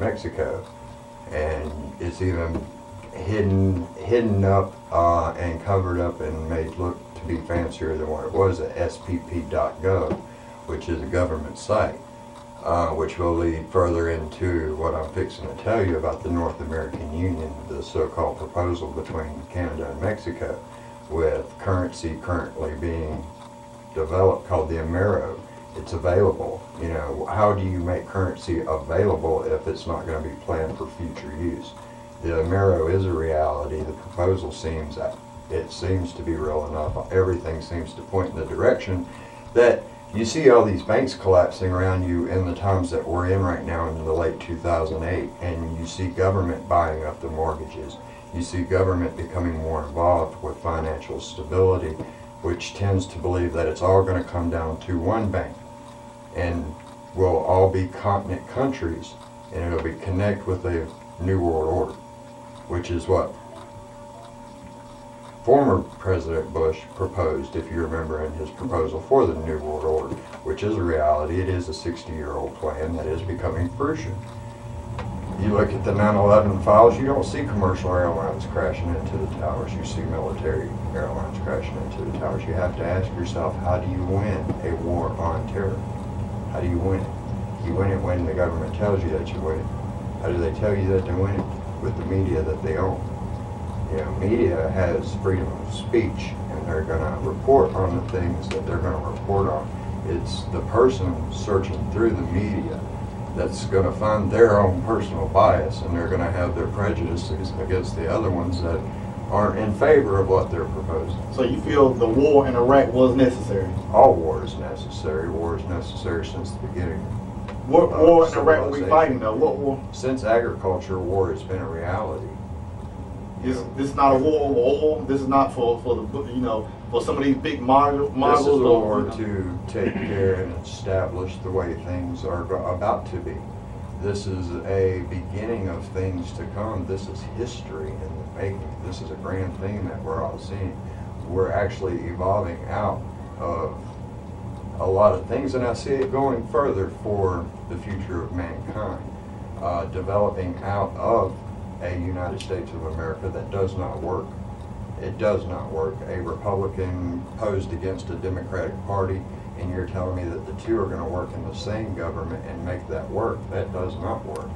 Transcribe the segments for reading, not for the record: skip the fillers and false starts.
Mexico, and it's even hidden up and covered up and made look to be fancier than what it was at spp.gov, which is a government site, which will lead further into what I'm fixing to tell you about the North American Union, the so-called proposal between Canada and Mexico, with currency currently being developed called the Amero. It's available. You know, how do you make currency available if it's not going to be planned for future use? The Amero is a reality. The proposal seems to be real enough. Everything seems to point in the direction that you see all these banks collapsing around you in the times that we're in right now in the late 2008, and you see government buying up the mortgages. You see government becoming more involved with financial stability, which tends to believe that it's all going to come down to one bank, and we'll all be continent countries, and it'll be connect with a New World Order, which is what former President Bush proposed, if you remember, in his proposal for the New World Order, which is a reality. It is a 60-year-old plan that is becoming fruition. You look at the 9/11 files, you don't see commercial airlines crashing into the towers. You see military airlines crashing into the towers. You have to ask yourself, how do you win a war on terror? How do you win it? You win it when the government tells you that you win it. How do they tell you that they win it? With the media that they own. You know, media has freedom of speech, and they're going to report on the things that they're going to report on. It's the person searching through the media that's going to find their own personal bias, and they're going to have their prejudices against the other ones that aren't in favor of what they're proposing. So you feel the war in Iraq was necessary? All war is necessary. War is necessary since the beginning. What war in Iraq are we fighting though? What war? Since agriculture, war has been a reality. This is not a war. This is not for the, you know, for some of these big models. This is a war to take care and establish the way things are about to be. This is a beginning of things to come. This is history in the making. This is a grand thing that we're all seeing. We're actually evolving out of a lot of things, and I see it going further for the future of mankind, developing out of a United States of America that does not work. It does not work. A Republican posed against a Democratic Party, and you're telling me that the two are going to work in the same government and make that work. That does not work.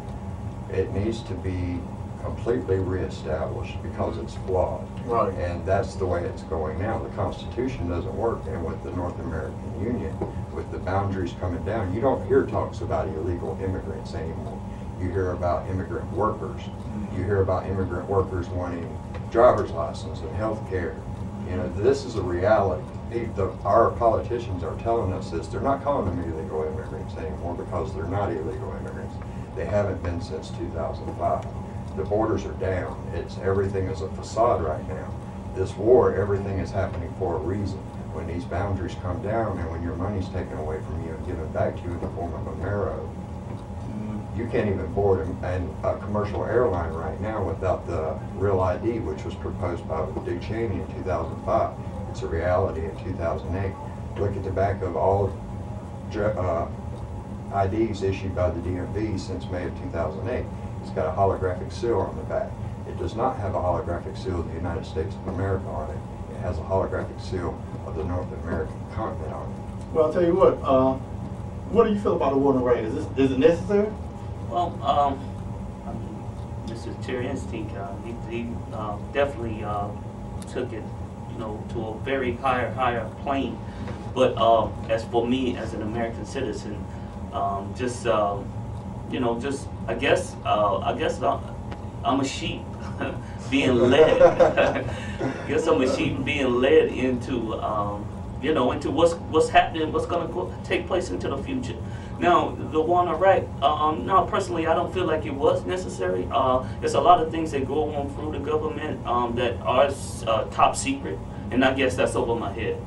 It needs to be completely reestablished because it's flawed. Right. And that's the way it's going now. The Constitution doesn't work, and with the North American Union, with the boundaries coming down, you don't hear talks about illegal immigrants anymore. You hear about immigrant workers. You hear about immigrant workers wanting driver's license and health care. You know, this is a reality. Our politicians are telling us this. They're not calling them illegal immigrants anymore because they're not illegal immigrants. They haven't been since 2005. The borders are down. Everything is a facade right now. This war, everything is happening for a reason. When these boundaries come down and when your money's taken away from you and given back to you in the form of a Amero, you can't even board a commercial airline right now without the Real ID, which was proposed by Dick Cheney in 2005. It's a reality in 2008. Look at the back of all IDs issued by the DMV since May of 2008. It's got a holographic seal on the back. It does not have a holographic seal of the United States of America on it. It has a holographic seal of the North American continent on it. Well, I'll tell you what do you feel about the war in Iraq? Is it necessary? Well, I mean, Mr. Cherensky, he definitely took it, you know, to a very higher plane. But as for me, as an American citizen, you know, I guess I'm a sheep being led. I guess I'm a sheep being led into, you know, into what's happening, what's going to take place into the future. Now, the war in Iraq, no, personally, I don't feel like it was necessary. There's a lot of things that go on through the government that are top secret, and I guess that's over my head.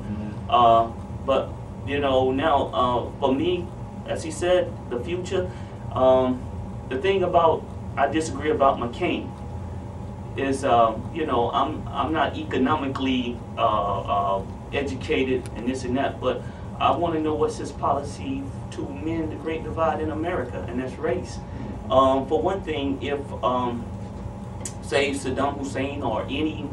But, you know, now, for me, as he said, the future, the thing about, I disagree about McCain is, you know, I'm not economically educated and this and that, but I want to know what's his policy to mend the great divide in America, and that's race. For one thing, if say Saddam Hussein or any